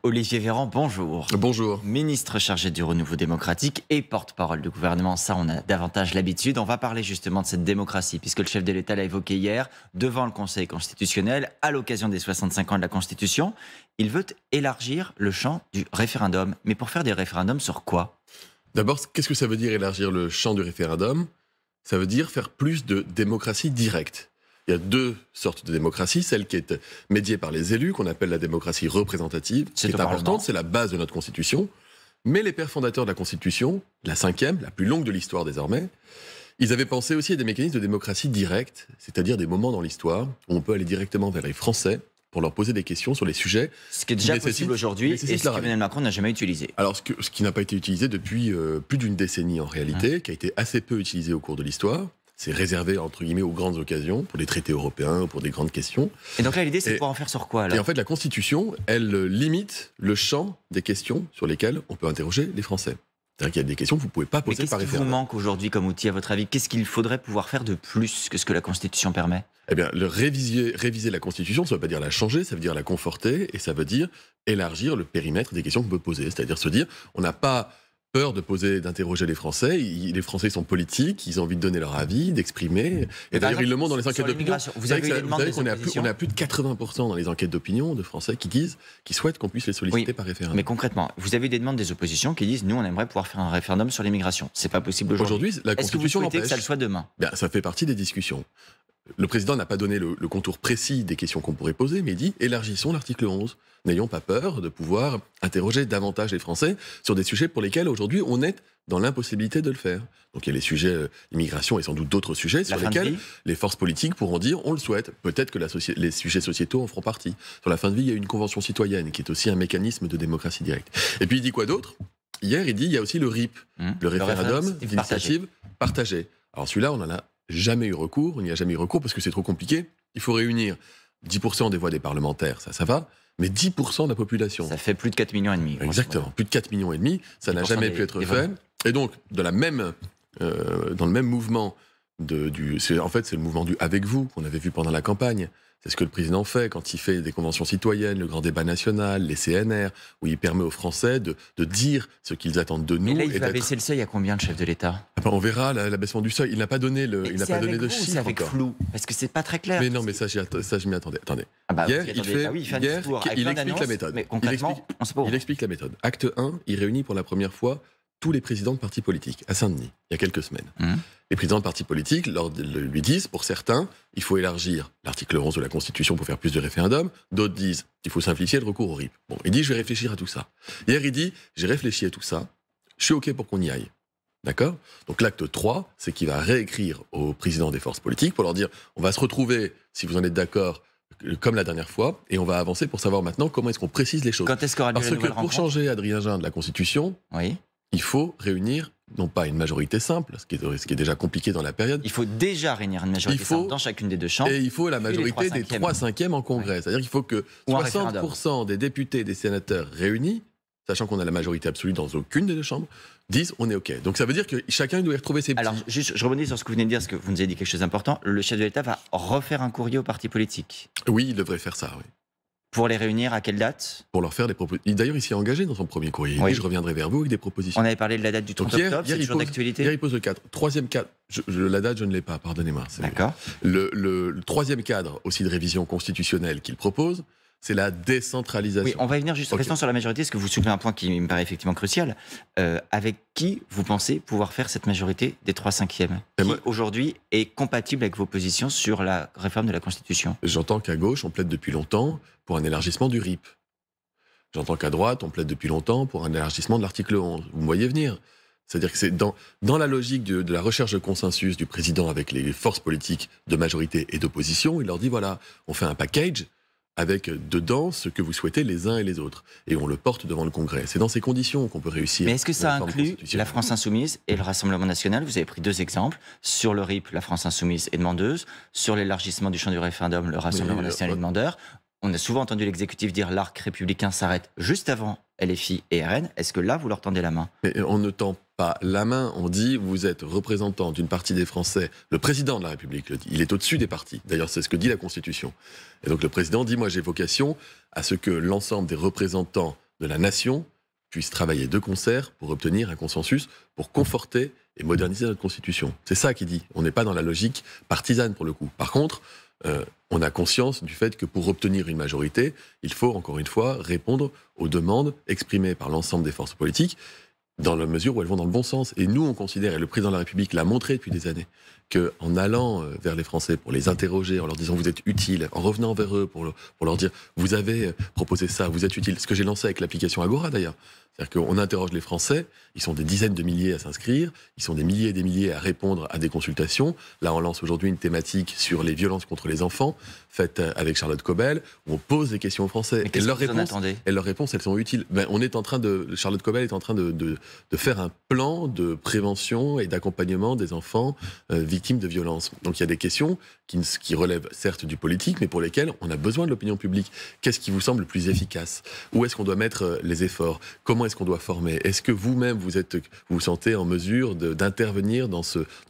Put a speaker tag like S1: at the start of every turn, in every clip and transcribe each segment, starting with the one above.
S1: Olivier Véran, bonjour.
S2: Bonjour.
S1: Ministre chargé du renouveau démocratique et porte-parole du gouvernement, ça on a davantage l'habitude. On va parler justement de cette démocratie, puisque le chef de l'État l'a évoqué hier devant le Conseil constitutionnel, à l'occasion des 65 ans de la Constitution. Il veut élargir le champ du référendum. Mais pour faire des référendums sur quoi?
S2: D'abord, qu'est-ce que ça veut dire élargir le champ du référendum? Ça veut dire faire plus de démocratie directe. Il y a deux sortes de démocratie, celle qui est médiée par les élus, qu'on appelle la démocratie représentative, qui est importante, c'est la base de notre Constitution. Mais les pères fondateurs de la Constitution, la cinquième, la plus longue de l'histoire désormais, ils avaient pensé aussi à des mécanismes de démocratie directe, c'est-à-dire des moments dans l'histoire où on peut aller directement vers les Français pour leur poser des questions sur les sujets.
S1: Ce qui est déjà possible aujourd'hui et ce qu'Emmanuel Macron n'a jamais utilisé.
S2: Alors, ce qui n'a pas été utilisé depuis plus d'une décennie en réalité, qui a été assez peu utilisé au cours de l'histoire. C'est réservé, entre guillemets, aux grandes occasions, pour les traités européens, pour des grandes questions.
S1: Et donc là, l'idée, c'est de pouvoir en faire sur quoi, alors?
S2: Et en fait, la Constitution, elle limite le champ des questions sur lesquelles on peut interroger les Français. C'est-à-dire qu'il y a des questions que vous ne pouvez pas poser par référendum.
S1: Qu'est-ce qui vous manque aujourd'hui comme outil, à votre avis? Qu'est-ce qu'il faudrait pouvoir faire de plus que ce que la Constitution permet?
S2: Eh bien, réviser la Constitution, ça ne veut pas dire la changer, ça veut dire la conforter, et ça veut dire élargir le périmètre des questions qu'on peut poser. C'est-à-dire se dire, on n'a pas peur d'interroger les Français. Les Français sont politiques, ils ont envie de donner leur avis, d'exprimer. Et d'ailleurs, ils le montrent dans les enquêtes d'opinion.
S1: Vous avez qu'on
S2: a plus de 80% dans les enquêtes d'opinion de Français qui souhaitent qu'on puisse les solliciter par référendum.
S1: Mais concrètement, vous avez des demandes des oppositions qui disent, nous, on aimerait pouvoir faire un référendum sur l'immigration. C'est pas possible aujourd'hui.
S2: Aujourd'hui, la Constitution l'empêche.
S1: Est-ce que vous souhaitez que ça le soit demain?
S2: Ça fait partie des discussions. Le président n'a pas donné le contour précis des questions qu'on pourrait poser, mais il dit élargissons l'article 11. N'ayons pas peur de pouvoir interroger davantage les Français sur des sujets pour lesquels aujourd'hui on est dans l'impossibilité de le faire. Donc il y a les sujets, l'immigration et sans doute d'autres sujets sur lesquels les forces politiques pourront dire on le souhaite. Peut-être que les sujets sociétaux en feront partie. Sur la fin de vie, il y a une convention citoyenne qui est aussi un mécanisme de démocratie directe. Et puis il dit quoi d'autre? Hier, il dit il y a aussi le RIP, le référendum d'initiative partagée. Alors celui-là, on n'en a jamais eu recours, on n'y a jamais eu recours parce que c'est trop compliqué. Il faut réunir 10% des voix des parlementaires, ça va, mais 10% de la population.
S1: Ça fait plus de 4,5 millions.
S2: Exactement, plus de 4,5 millions, ça n'a jamais pu être fait. Et donc, dans le même mouvement, c'est le mouvement du « avec vous » qu'on avait vu pendant la campagne. C'est ce que le président fait quand il fait des conventions citoyennes, le grand débat national, les CNR, où il permet aux Français de dire ce qu'ils attendent de nous.
S1: Mais là, il va baisser le seuil à combien, le chef de l'État?
S2: On verra l'abaissement du seuil. Il n'a pas donné de chiffre.
S1: C'est avec flou, parce que c'est pas très clair.
S2: Mais non, mais ça, je m'y attendais. Attendez. Hier, il explique la méthode.
S1: Mais concrètement, on sait pas.
S2: Il explique la méthode. Acte 1, il réunit pour la première fois tous les présidents de partis politiques, à Saint-Denis, il y a quelques semaines. Les présidents de partis politiques lui disent, pour certains, il faut élargir l'article 11 de la Constitution pour faire plus de référendums. D'autres disent qu'il faut simplifier le recours au RIP. Bon, il dit, je vais réfléchir à tout ça. Hier, il dit, j'ai réfléchi à tout ça, je suis OK pour qu'on y aille. D'accord? Donc l'acte 3, c'est qu'il va réécrire aux présidents des forces politiques pour leur dire, on va se retrouver, si vous en êtes d'accord, comme la dernière fois, et on va avancer pour savoir maintenant comment est-ce qu'on précise les choses.
S1: Quand est-ce qu'aura lieu la nouvelle rencontre?
S2: Pour changer, Adrien Jean, de la Constitution, il faut réunir, non pas une majorité simple, ce qui est déjà compliqué dans la période.
S1: Il faut déjà réunir une majorité simple dans chacune des deux chambres.
S2: Et il faut la majorité des 3/5 en Congrès. C'est-à-dire qu'il faut que 60% des députés et des sénateurs réunis, sachant qu'on a la majorité absolue dans aucune des deux chambres, disent on est OK. Donc ça veut dire que chacun doit y retrouver ses petits.
S1: Alors, juste, je rebondis sur ce que vous venez de dire, parce que vous nous avez dit quelque chose d'important. Le chef de l'État va refaire un courrier aux partis politiques.
S2: Oui, il devrait faire ça, oui.
S1: Pour les réunir, à quelle date?
S2: Pour leur faire des propositions. D'ailleurs, il s'est engagé dans son premier courrier. Il dit, je reviendrai vers vous avec des propositions.
S1: On avait parlé de la date du 30 octobre, c'est toujours d'actualité?
S2: Hier, il pose le cadre. Troisième cadre, la date, je ne l'ai pas, pardonnez-moi.
S1: D'accord.
S2: Le troisième cadre, aussi de révision constitutionnelle qu'il propose, c'est la décentralisation.
S1: Oui, on va y venir juste. Restons sur la majorité, parce que vous soulevez un point qui me paraît effectivement crucial. Avec qui vous pensez pouvoir faire cette majorité des 3/5 qui, aujourd'hui, est compatible avec vos positions sur la réforme de la Constitution? J'entends
S2: qu'à gauche, on plaide depuis longtemps pour un élargissement du RIP. J'entends qu'à droite, on plaide depuis longtemps pour un élargissement de l'article 11. Vous me voyez venir. C'est-à-dire que c'est dans la logique de la recherche de consensus du président avec les forces politiques de majorité et d'opposition, il leur dit, voilà, on fait un package avec dedans ce que vous souhaitez les uns et les autres. Et on le porte devant le Congrès. C'est dans ces conditions qu'on peut réussir.
S1: Mais est-ce que ça inclut la France Insoumise et le Rassemblement National? Vous avez pris deux exemples. Sur le RIP, la France Insoumise est demandeuse. Sur l'élargissement du champ du référendum, le Rassemblement National est demandeur. On a souvent entendu l'exécutif dire l'arc républicain s'arrête juste avant LFI et RN. Est-ce que là, vous leur tendez la main?
S2: Mais on ne tend pas la main. On dit, vous êtes représentant d'une partie des Français. Le président de la République le dit. Il est au-dessus des partis. D'ailleurs, c'est ce que dit la Constitution. Et donc le président dit, moi j'ai vocation à ce que l'ensemble des représentants de la nation puissent travailler de concert pour obtenir un consensus, pour conforter et moderniser notre Constitution. C'est ça qu'il dit. On n'est pas dans la logique partisane pour le coup. Par contre, on a conscience du fait que pour obtenir une majorité, il faut, encore une fois, répondre aux demandes exprimées par l'ensemble des forces politiques dans la mesure où elles vont dans le bon sens. Et nous, on considère, et le président de la République l'a montré depuis des années, qu'en allant vers les Français pour les interroger, en leur disant vous êtes utiles, en revenant vers eux pour leur dire vous avez proposé ça, vous êtes utiles, ce que j'ai lancé avec l'application Agora d'ailleurs. C'est-à-dire qu'on interroge les Français, ils sont des dizaines de milliers à s'inscrire, ils sont des milliers et des milliers à répondre à des consultations. Là, on lance aujourd'hui une thématique sur les violences contre les enfants, faite avec Charlotte Cobel, où on pose des questions aux Français.
S1: Et leurs réponses,
S2: elles sont utiles. Charlotte Cobel est en train de faire un plan de prévention et d'accompagnement des enfants victimes de violences. Donc il y a des questions qui relèvent certes du politique, mais pour lesquelles on a besoin de l'opinion publique. Qu'est-ce qui vous semble le plus efficace? Où est-ce qu'on doit mettre les efforts? Comment est-ce qu'on doit former? Est-ce que vous-même, vous vous sentez en mesure d'intervenir dans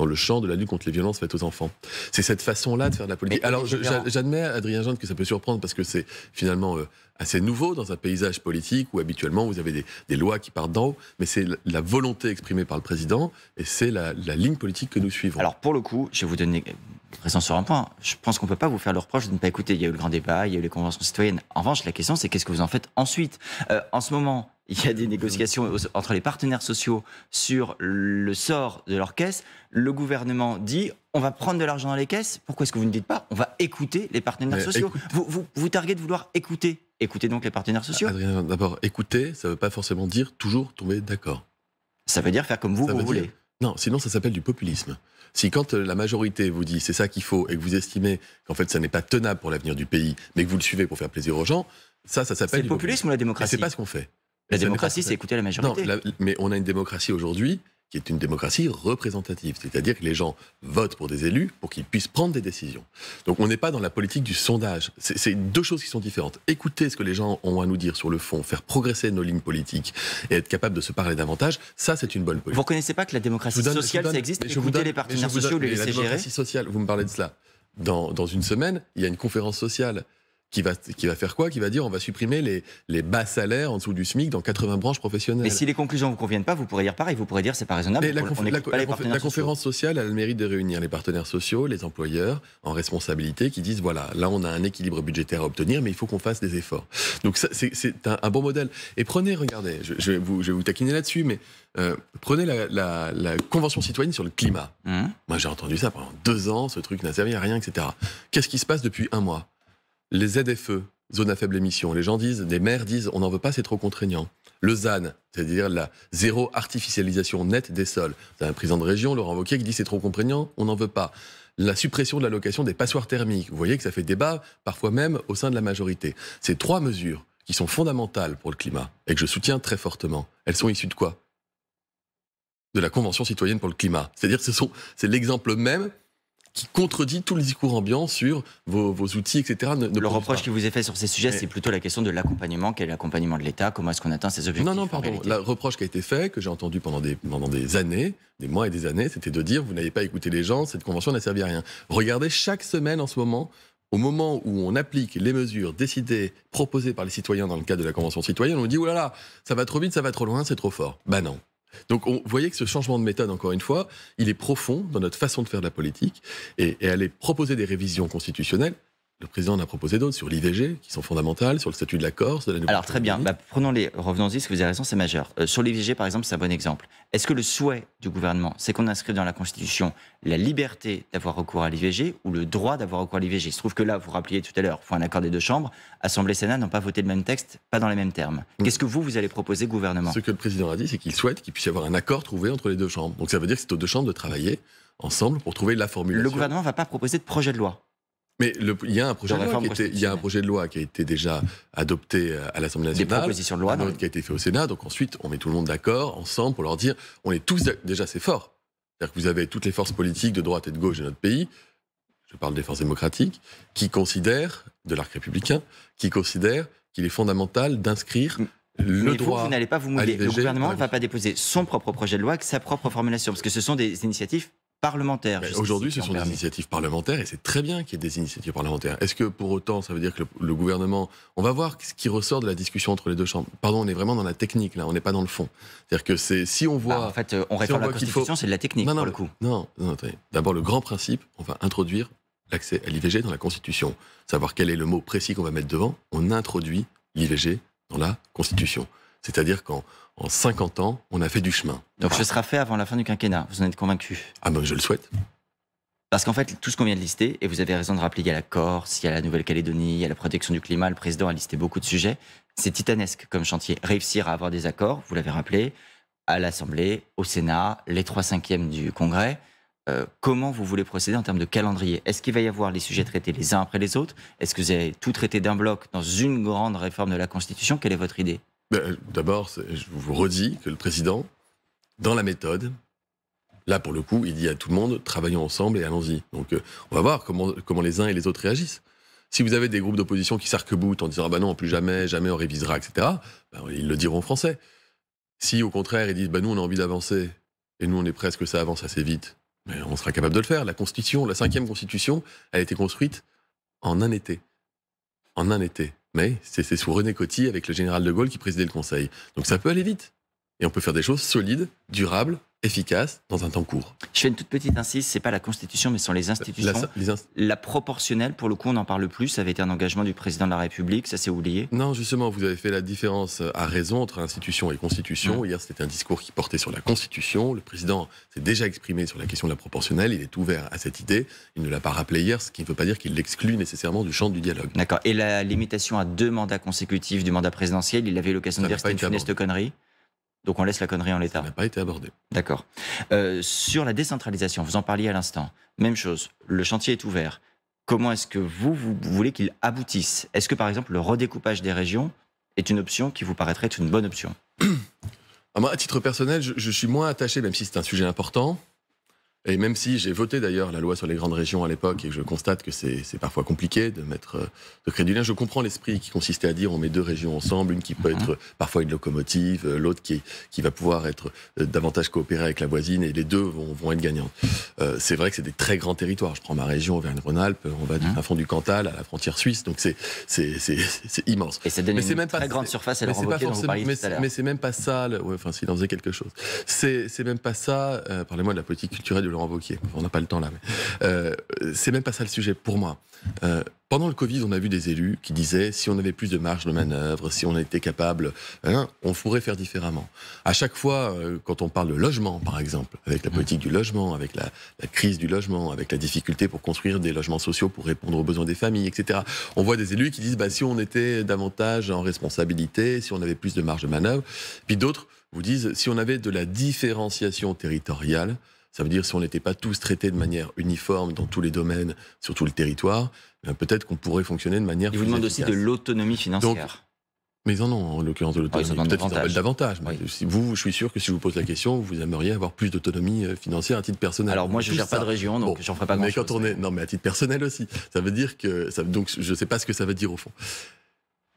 S2: le champ de la lutte contre les violences faites aux enfants? C'est cette façon-là de faire de la politique. Alors, j'admets, Adrien Gendre, que ça peut surprendre parce que c'est finalement assez nouveau dans un paysage politique où habituellement vous avez des lois qui partent d'en haut, mais c'est la volonté exprimée par le président et c'est la ligne politique que nous suivons.
S1: Alors, pour le coup, je vais vous donner raison sur un point. Je pense qu'on ne peut pas vous faire le reproche de ne pas écouter. Il y a eu le grand débat, il y a eu les conventions citoyennes. En revanche, la question, c'est qu'est-ce que vous en faites ensuite? En ce moment, il y a des négociations entre les partenaires sociaux sur le sort de leurs caisses. Le gouvernement dit on va prendre de l'argent dans les caisses. Pourquoi est-ce que vous ne dites pas on va écouter les partenaires sociaux? Vous targuez de vouloir écouter. Écoutez donc les partenaires sociaux.
S2: Adrien, d'abord, écouter, ça ne veut pas forcément dire toujours tomber d'accord.
S1: Ça veut dire faire comme vous voulez.
S2: Non, sinon ça s'appelle du populisme. Si quand la majorité vous dit c'est ça qu'il faut et que vous estimez qu'en fait ça n'est pas tenable pour l'avenir du pays, mais que vous le suivez pour faire plaisir aux gens, ça s'appelle
S1: du populisme ou la démocratie?
S2: C'est pas ce qu'on fait.
S1: La démocratie, c'est écouter la majorité.
S2: Non, mais on a une démocratie aujourd'hui qui est une démocratie représentative, c'est-à-dire que les gens votent pour des élus pour qu'ils puissent prendre des décisions. Donc on n'est pas dans la politique du sondage. C'est deux choses qui sont différentes. Écouter ce que les gens ont à nous dire sur le fond, faire progresser nos lignes politiques et être capable de se parler davantage, ça c'est une bonne politique.
S1: Vous ne reconnaissez pas que la démocratie sociale, ça existe? Écouter les partenaires sociaux, les laisser gérer. La
S2: démocratie sociale, vous me parlez de cela. Dans une semaine, il y a une conférence sociale qui va faire quoi? Qui va dire on va supprimer les bas salaires en dessous du SMIC dans 80 branches professionnelles.
S1: Mais si les conclusions ne vous conviennent pas, vous pourrez dire pareil, vous pourrez dire c'est pas raisonnable.
S2: Mais la conférence sociale a le mérite de réunir les partenaires sociaux, les employeurs en responsabilité qui disent voilà, là on a un équilibre budgétaire à obtenir, mais il faut qu'on fasse des efforts. Donc c'est un bon modèle. Et prenez, regardez, je vais vous taquiner là-dessus, mais prenez la Convention citoyenne sur le climat. Moi j'ai entendu ça pendant 2 ans, ce truc n'a servi à rien, etc. Qu'est-ce qui se passe depuis 1 mois? Les ZFE, zones à faible émission, les maires disent on n'en veut pas, c'est trop contraignant. Le ZAN, c'est-à-dire la zéro artificialisation nette des sols. C'est un président de région, Laurent Wauquiez, qui dit c'est trop contraignant, on n'en veut pas. La suppression de l'allocation des passoires thermiques. Vous voyez que ça fait débat, parfois même au sein de la majorité. Ces 3 mesures qui sont fondamentales pour le climat et que je soutiens très fortement, elles sont issues de quoi? De la Convention citoyenne pour le climat. C'est-à-dire que c'est l'exemple même qui contredit tous les discours ambiants sur vos outils, etc.
S1: Le reproche qui vous est fait sur ces sujets, c'est plutôt la question de l'accompagnement. Quel est l'accompagnement de l'État? Comment est-ce qu'on atteint ces objectifs?
S2: Non, pardon. Le reproche qui a été fait, que j'ai entendu pendant des années, des mois et des années, c'était de dire vous n'avez pas écouté les gens, cette convention n'a servi à rien. Regardez chaque semaine en ce moment, au moment où on applique les mesures décidées, proposées par les citoyens dans le cadre de la Convention citoyenne, on dit oh là là, ça va trop vite, ça va trop loin, c'est trop fort. Ben non. Donc vous voyez que ce changement de méthode, encore une fois, il est profond dans notre façon de faire de la politique et aller proposer des révisions constitutionnelles. Le président en a proposé d'autres sur l'IVG, qui sont fondamentales, sur le statut de la Corse.
S1: Alors très bien, prenons-les, revenons-y, parce que vous avez raison, c'est majeur. Sur l'IVG, par exemple, c'est un bon exemple. Est-ce que le souhait du gouvernement, c'est qu'on inscrive dans la Constitution la liberté d'avoir recours à l'IVG ou le droit d'avoir recours à l'IVG? Il se trouve que là, vous rappeliez tout à l'heure, il faut un accord des 2 chambres. Assemblée et Sénat n'ont pas voté le même texte, pas dans les mêmes termes. Qu'est-ce que vous allez proposer, gouvernement?
S2: Ce que le président a dit, c'est qu'il souhaite qu'il puisse y avoir un accord trouvé entre les 2 chambres. Donc ça veut dire que c'est aux 2 chambres de travailler ensemble pour trouver la formulation.
S1: Le gouvernement ne va pas proposer de projet de loi?
S2: Mais il y a un projet de loi qui a été déjà adopté à l'Assemblée nationale.
S1: Des propositions de loi.
S2: Un autre qui a été fait au Sénat. Donc ensuite, on met tout le monde d'accord, ensemble, pour leur dire, on est tous, déjà c'est fort. C'est-à-dire que vous avez toutes les forces politiques de droite et de gauche de notre pays, je parle des forces démocratiques, qui considèrent, de l'arc républicain, qui considèrent qu'il est fondamental d'inscrire le droit.
S1: Vous n'allez pas vous mouiller. Le gouvernement ne va pas déposer son propre projet de loi avec sa propre formulation, parce que ce sont des initiatives parlementaires.
S2: Aujourd'hui, ce sont des initiatives parlementaires et c'est très bien qu'il y ait des initiatives parlementaires. Est-ce que pour autant, ça veut dire que le gouvernement... On va voir ce qui ressort de la discussion entre les deux chambres. Pardon, on est vraiment dans la technique, là, on n'est pas dans le fond. C'est-à-dire que si on voit...
S1: en fait, on réforme la Constitution, c'est de la technique, pour le coup.
S2: Non, attendez. D'abord, le grand principe, on va introduire l'accès à l'IVG dans la Constitution. Savoir quel est le mot précis qu'on va mettre devant, on introduit l'IVG dans la Constitution. C'est-à-dire qu'en 50 ans, on a fait du chemin.
S1: Donc ce sera fait avant la fin du quinquennat, vous en êtes convaincu?
S2: Ah ben je le souhaite.
S1: Parce qu'en fait, tout ce qu'on vient de lister, et vous avez raison de rappeler, il y a la Corse, il y a la Nouvelle-Calédonie, il y a la protection du climat, le président a listé beaucoup de sujets, c'est titanesque comme chantier. Réussir à avoir des accords, vous l'avez rappelé, à l'Assemblée, au Sénat, les 3/5 du Congrès, comment vous voulez procéder en termes de calendrier? Est-ce qu'il va y avoir les sujets traités les uns après les autres? Est-ce que vous allez tout traiter d'un bloc dans une grande réforme de la Constitution? Quelle est votre idée?
S2: D'abord, je vous redis que le président, dans la méthode, là pour le coup, il dit à tout le monde, travaillons ensemble et allons-y. Donc on va voir comment les uns et les autres réagissent. Si vous avez des groupes d'opposition qui s'arc-boutent en disant « Ah ben non, plus jamais, jamais on révisera, etc. » ils le diront en français. Si au contraire, ils disent « Nous, on a envie d'avancer et nous, on est prêts à ce que ça avance assez vite », on sera capable de le faire. La Constitution, la 5e Constitution, elle a été construite en un été. En un été. Mais c'est sous René Coty avec le général de Gaulle qui présidait le Conseil. Donc ça peut aller vite. Et on peut faire des choses solides, durables, efficaces, dans un temps court.
S1: Je fais une toute petite incise, c'est pas la Constitution, mais ce sont les institutions. La proportionnelle, pour le coup, on n'en parle plus. Ça avait été un engagement du président de la République, ça s'est oublié.
S2: Non, justement, vous avez fait la différence à raison entre institution et constitution. Hier, c'était un discours qui portait sur la Constitution. Le président s'est déjà exprimé sur la question de la proportionnelle. Il est ouvert à cette idée. Il ne l'a pas rappelé hier, ce qui ne veut pas dire qu'il l'exclut nécessairement du champ du dialogue.
S1: D'accord. Et la limitation à 2 mandats consécutifs du mandat présidentiel, il avait eu l'occasion de dire que c'était une funeste connerie. Donc on laisse la connerie en l'état.
S2: Ça n'a pas été abordé.
S1: D'accord. Sur la décentralisation, vous en parliez à l'instant. Même chose, le chantier est ouvert. Comment est-ce que vous voulez qu'il aboutisse? Est-ce que par exemple le redécoupage des régions est une option qui vous paraîtrait être une bonne option?
S2: Moi, à titre personnel, je suis moins attaché, même si c'est un sujet important. Et même si j'ai voté d'ailleurs la loi sur les grandes régions à l'époque et que je constate que c'est parfois compliqué de créer du lien, je comprends l'esprit qui consistait à dire on met 2 régions ensemble, une qui peut être parfois une locomotive, l'autre qui va pouvoir être davantage coopérer avec la voisine et les deux vont être gagnants. C'est vrai que c'est des très grands territoires. Je prends ma région, Auvergne-Rhône-Alpes, on va du fin fond du Cantal à la frontière suisse, donc c'est immense.
S1: Et ça donne une très grande surface à leur envoquer dont vous parliez tout à l'heure.
S2: Mais c'est même pas ça, enfin s'il en faisait quelque chose. C'est même pas ça, parlez-moi de la politique culturelle de Laurent Wauquiez. On n'a pas le temps là, mais c'est même pas ça le sujet pour moi. Pendant le Covid, on a vu des élus qui disaient si on avait plus de marge de manœuvre, si on était capable, on pourrait faire différemment. À chaque fois, quand on parle de logement, par exemple, avec la politique du logement, avec la crise du logement, avec la difficulté pour construire des logements sociaux pour répondre aux besoins des familles, etc., on voit des élus qui disent si on était davantage en responsabilité, si on avait plus de marge de manœuvre. Puis d'autres vous disent si on avait de la différenciation territoriale, ça veut dire si on n'était pas tous traités de manière uniforme dans tous les domaines, sur tout le territoire, peut-être qu'on pourrait fonctionner de manière plus efficace.
S1: Ils vous demandent aussi de l'autonomie financière.
S2: Donc, mais ils en ont, en l'occurrence, de l'autonomie. Peut-être qu'ils en veulent davantage. Mais je suis sûr que si je vous pose la question, vous aimeriez avoir plus d'autonomie financière à titre personnel.
S1: Alors moi, je ne gère pas de région, donc j'en ferai pas grand-chose.
S2: Mais quand on est... Non, mais à titre personnel aussi. Ça veut dire que... Donc, je ne sais pas ce que ça veut dire au fond.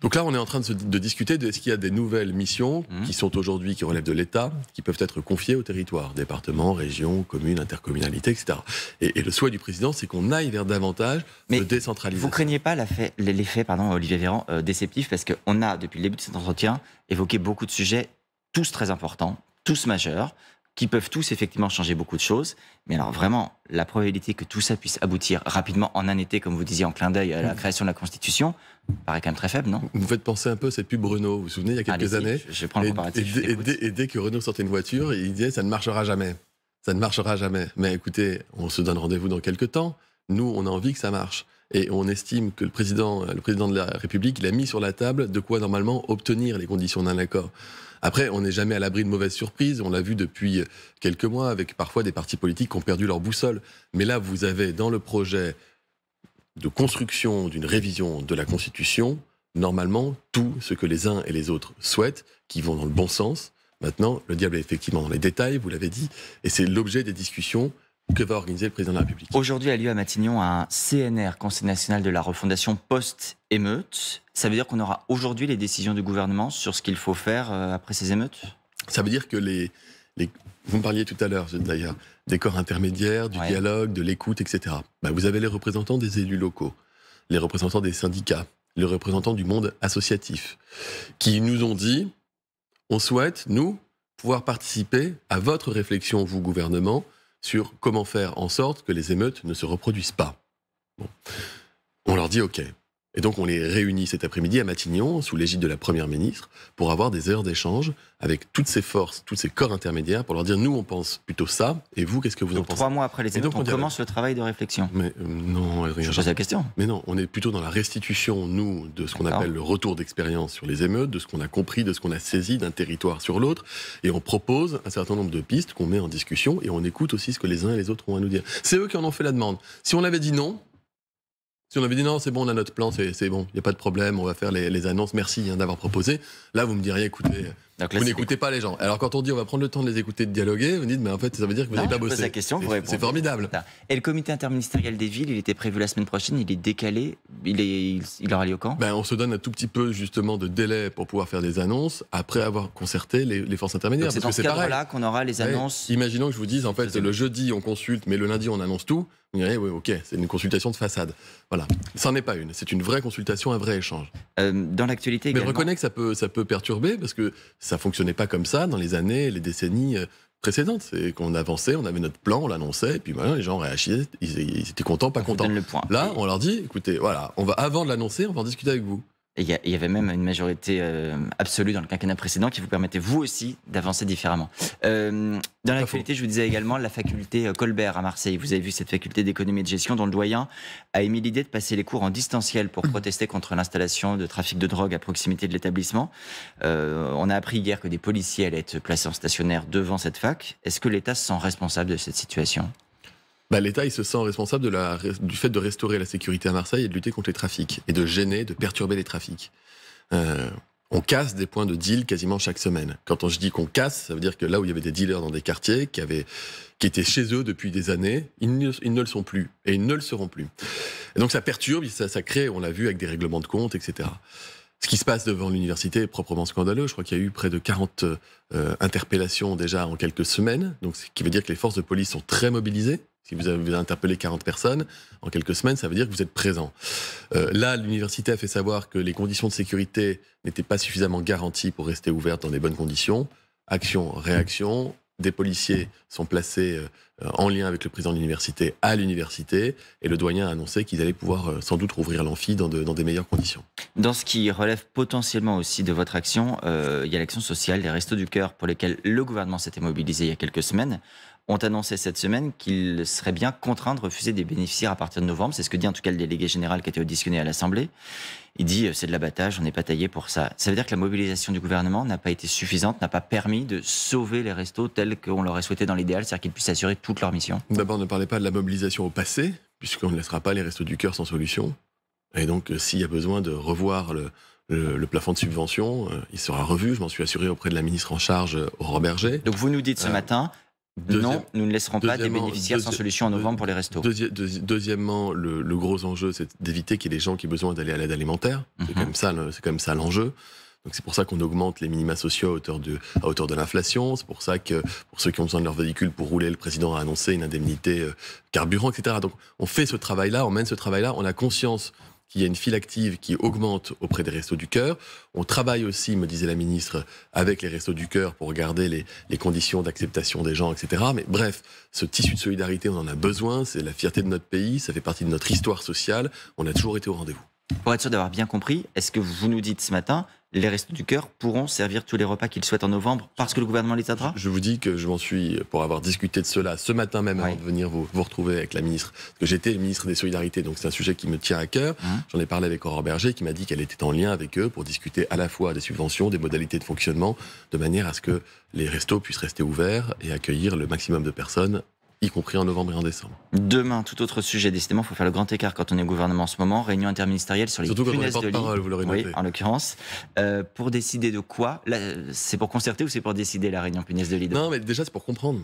S2: Donc là, on est en train de discuter de est-ce qu'il y a des nouvelles missions qui sont aujourd'hui, qui relèvent de l'État, qui peuvent être confiées au territoire, départements, régions, communes, intercommunalités, etc. Et le souhait du président, c'est qu'on aille vers davantage de décentralisation.
S1: Vous craignez pas l'effet, Olivier Véran, déceptif, parce qu'on a, depuis le début de cet entretien, évoqué beaucoup de sujets, tous très importants, tous majeurs, qui peuvent tous effectivement changer beaucoup de choses. Mais alors vraiment, la probabilité que tout ça puisse aboutir rapidement en un été, comme vous disiez, en clin d'œil à la création de la Constitution, paraît quand même très faible, non?
S2: Vous me faites penser un peu à cette pub Renault, vous vous souvenez, il y a quelques années.
S1: Je prends le comparatif.
S2: Et dès que Renault sortait une voiture, il disait ça ne marchera jamais. Ça ne marchera jamais. Mais écoutez, on se donne rendez-vous dans quelques temps. Nous, on a envie que ça marche. Et on estime que le président de la République, il a mis sur la table de quoi normalement obtenir les conditions d'un accord. Après, on n'est jamais à l'abri de mauvaises surprises. On l'a vu depuis quelques mois avec parfois des partis politiques qui ont perdu leur boussole. Mais là, vous avez dans le projet de construction d'une révision de la Constitution, normalement, tout ce que les uns et les autres souhaitent, qui vont dans le bon sens. Maintenant, le diable est effectivement dans les détails, vous l'avez dit, et c'est l'objet des discussions que va organiser le président de la République.
S1: Aujourd'hui a lieu à Matignon un CNR, Conseil national de la refondation post-émeute. Ça veut dire qu'on aura aujourd'hui les décisions du gouvernement sur ce qu'il faut faire après ces émeutes?
S2: Ça veut dire que Vous me parliez tout à l'heure, d'ailleurs, des corps intermédiaires, du dialogue, de l'écoute, etc. Vous avez les représentants des élus locaux, les représentants des syndicats, les représentants du monde associatif, qui nous ont dit, on souhaite, nous, pouvoir participer à votre réflexion, vous, gouvernement, sur comment faire en sorte que les émeutes ne se reproduisent pas. Bon. On leur dit OK. Et donc on les réunit cet après-midi à Matignon, sous l'égide de la Première ministre, pour avoir des heures d'échange avec toutes ces forces, tous ces corps intermédiaires, pour leur dire, nous on pense plutôt ça, et vous, qu'est-ce que vous en pensez ?
S1: 3 mois après les émeutes, on commence le travail de réflexion.
S2: Mais non, Adrien.
S1: Je pose la question.
S2: Mais non, on est plutôt dans la restitution, nous, de ce qu'on appelle le retour d'expérience sur les émeutes, de ce qu'on a compris, de ce qu'on a saisi d'un territoire sur l'autre, et on propose un certain nombre de pistes qu'on met en discussion, et on écoute aussi ce que les uns et les autres ont à nous dire. C'est eux qui en ont fait la demande. Si on avait dit non, c'est bon, on a notre plan, c'est bon, il n'y a pas de problème, on va faire les annonces, merci d'avoir proposé. Là, vous me diriez, écoutez, vous n'écoutez pas les gens. Alors quand on dit on va prendre le temps de les écouter, de dialoguer, vous dites, mais en fait, ça veut dire que vous n'avez pas bossé.
S1: Je pose la question, vous répondez.
S2: C'est formidable.
S1: Et le comité interministériel des villes, il était prévu la semaine prochaine, il est décalé, il aura lieu quand ?
S2: On se donne un tout petit peu, justement, de délai pour pouvoir faire des annonces, après avoir concerté les forces intermédiaires.
S1: Donc c'est dans ce cadre-là qu'on aura les annonces.
S2: Imaginons que je vous dise, en fait, le jeudi, on consulte, mais le lundi, on annonce tout. Vous direz, oui, ok, c'est une consultation de façade. Voilà. Ça n'en est pas une. C'est une vraie consultation, un vrai échange.
S1: Dans l'actualité également.
S2: Mais je reconnais que ça peut perturber, parce que ça ne fonctionnait pas comme ça dans les années, les décennies précédentes. C'est qu'on avançait, on avait notre plan, on l'annonçait, et puis voilà, les gens réagissaient, ils étaient contents, pas contents. Là, on leur dit, écoutez, voilà, avant de l'annoncer, on va en discuter avec vous.
S1: Il y avait même une majorité absolue dans le quinquennat précédent qui vous permettait, vous aussi, d'avancer différemment. Dans l'actualité, je vous disais également la faculté Colbert à Marseille. Vous avez vu cette faculté d'économie et de gestion dont le doyen a émis l'idée de passer les cours en distanciel pour protester contre l'installation de trafic de drogue à proximité de l'établissement. On a appris hier que des policiers allaient être placés en stationnaire devant cette fac. Est-ce que l'État se sent responsable de cette situation ?
S2: L'État, il se sent responsable du fait de restaurer la sécurité à Marseille et de lutter contre les trafics, et de gêner, de perturber les trafics. On casse des points de deal quasiment chaque semaine. Quand je dis qu'on casse, ça veut dire que là où il y avait des dealers dans des quartiers qui étaient chez eux depuis des années, ils ne le sont plus, et ils ne le seront plus. Et donc ça perturbe, ça crée, on l'a vu avec des règlements de compte, etc. Ce qui se passe devant l'université est proprement scandaleux. Je crois qu'il y a eu près de 40 interpellations déjà en quelques semaines, donc ce qui veut dire que les forces de police sont très mobilisées. Si vous avez interpellé 40 personnes en quelques semaines, ça veut dire que vous êtes présent. Là, l'université a fait savoir que les conditions de sécurité n'étaient pas suffisamment garanties pour rester ouvertes dans les bonnes conditions. Action, réaction. Des policiers sont placés en lien avec le président de l'université à l'université, et le doyen a annoncé qu'ils allaient pouvoir sans doute rouvrir l'amphi dans des meilleures conditions.
S1: Dans ce qui relève potentiellement aussi de votre action, il y a l'action sociale, les Restos du Cœur, pour lesquels le gouvernement s'était mobilisé il y a quelques semaines, ont annoncé cette semaine qu'ils seraient bien contraints de refuser des bénéficiaires à partir de novembre. C'est ce que dit en tout cas le délégué général qui a été auditionné à l'Assemblée. Il dit c'est de l'abattage, on n'est pas taillé pour ça. Ça veut dire que la mobilisation du gouvernement n'a pas été suffisante, n'a pas permis de sauver les restos tels qu'on l'aurait souhaité dans l'idéal, c'est-à-dire qu'ils puissent assurer toute leur mission.
S2: D'abord, ne parlez pas de la mobilisation au passé, puisqu'on ne laissera pas les Restos du Cœur sans solution. Et donc, s'il y a besoin de revoir le plafond de subvention, il sera revu, je m'en suis assuré auprès de la ministre en charge, Aurore Berger.
S1: Donc vous nous dites ce matin, non, nous ne laisserons pas des bénéficiaires sans solution en novembre pour les restos.
S2: Deuxièmement, le gros enjeu, c'est d'éviter qu'il y ait des gens qui aient besoin d'aller à l'aide alimentaire. C'est quand même ça l'enjeu. Donc c'est pour ça qu'on augmente les minima sociaux à hauteur de l'inflation. C'est pour ça que pour ceux qui ont besoin de leur véhicule pour rouler, le président a annoncé une indemnité carburant, etc. Donc on fait ce travail-là, on mène ce travail-là, on a conscience qu'il y a une file active qui augmente auprès des Restos du Cœur. On travaille aussi, me disait la ministre, avec les Restos du Cœur pour regarder les conditions d'acceptation des gens, etc. Mais bref, ce tissu de solidarité, on en a besoin, c'est la fierté de notre pays, ça fait partie de notre histoire sociale, on a toujours été au rendez-vous.
S1: Pour être sûr d'avoir bien compris, est-ce que vous nous dites ce matin, les Restos du Cœur pourront servir tous les repas qu'ils souhaitent en novembre parce que le gouvernement les aidera ?
S2: Je vous dis que je m'en suis, pour avoir discuté de cela ce matin même avant de venir vous retrouver avec la ministre, parce que j'étais ministre des Solidarités, donc c'est un sujet qui me tient à cœur. J'en ai parlé avec Aurore Berger qui m'a dit qu'elle était en lien avec eux pour discuter à la fois des subventions, des modalités de fonctionnement, de manière à ce que les restos puissent rester ouverts et accueillir le maximum de personnes, y compris en novembre et en décembre.
S1: Demain, tout autre sujet. Décidément, il faut faire le grand écart quand on est au gouvernement en ce moment. Réunion interministérielle sur les punaises de lit.
S2: Vous l'aurez noté.
S1: Oui, en l'occurrence. Pour décider de quoi ? C'est pour concerter ou c'est pour décider la réunion punaise de lit ?
S2: Non, mais déjà, c'est pour comprendre.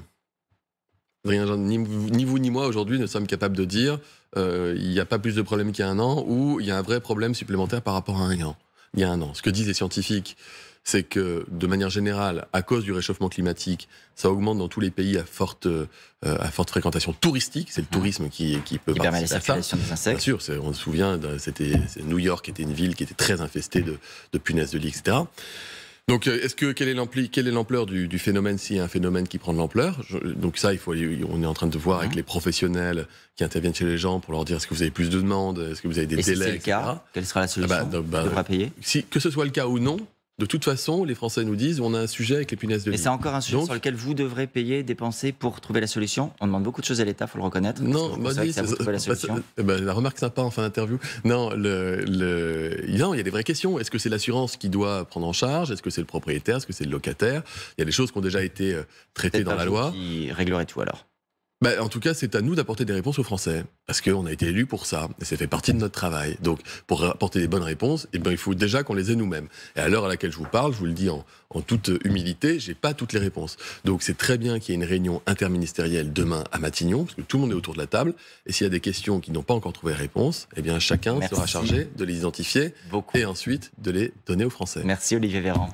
S2: Ni vous ni moi, aujourd'hui, ne sommes capables de dire il n'y a pas plus de problèmes qu'il y a un an ou il y a un vrai problème supplémentaire par rapport à il y a un an. Ce que disent les scientifiques, c'est que, de manière générale, à cause du réchauffement climatique, ça augmente dans tous les pays à forte fréquentation touristique. C'est le tourisme qui peut
S1: Qui permet la
S2: participer à ça.
S1: circulation des insectes.
S2: Bien sûr, on se souvient, New York était une ville qui était très infestée de punaises de lit, etc. Donc, quelle est l'ampleur du phénomène, s'il y a un phénomène qui prend de l'ampleur? Donc ça, on est en train de voir avec les professionnels qui interviennent chez les gens pour leur dire est-ce que vous avez plus de demandes, est-ce que vous avez des délais,
S1: si c'est le
S2: etc.
S1: cas, quelle sera la solution? On devra payer?
S2: Que ce soit le cas ou non, de toute façon, les Français nous disent on a un sujet avec les punaises de lit.
S1: Et c'est encore un sujet sur lequel vous devrez payer, dépenser pour trouver la solution. On demande beaucoup de choses à l'État, il faut le reconnaître.
S2: Non,
S1: c'est à vous de trouver la solution.
S2: La remarque sympa en fin d'interview. Non, non, il y a des vraies questions. Est-ce que c'est l'assurance qui doit prendre en charge? Est-ce que c'est le propriétaire? Est-ce que c'est le locataire? Il y a des choses qui ont déjà été traitées dans la loi.
S1: Qui réglerait tout alors?
S2: En tout cas, c'est à nous d'apporter des réponses aux Français, parce qu'on a été élus pour ça, et ça fait partie de notre travail. Donc, pour apporter des bonnes réponses, il faut déjà qu'on les ait nous-mêmes. Et à l'heure à laquelle je vous parle, je vous le dis en toute humilité, j'ai pas toutes les réponses. Donc, c'est très bien qu'il y ait une réunion interministérielle demain à Matignon, parce que tout le monde est autour de la table, et s'il y a des questions qui n'ont pas encore trouvé réponse, chacun sera chargé de les identifier et ensuite de les donner aux Français.
S1: Merci Olivier Véran.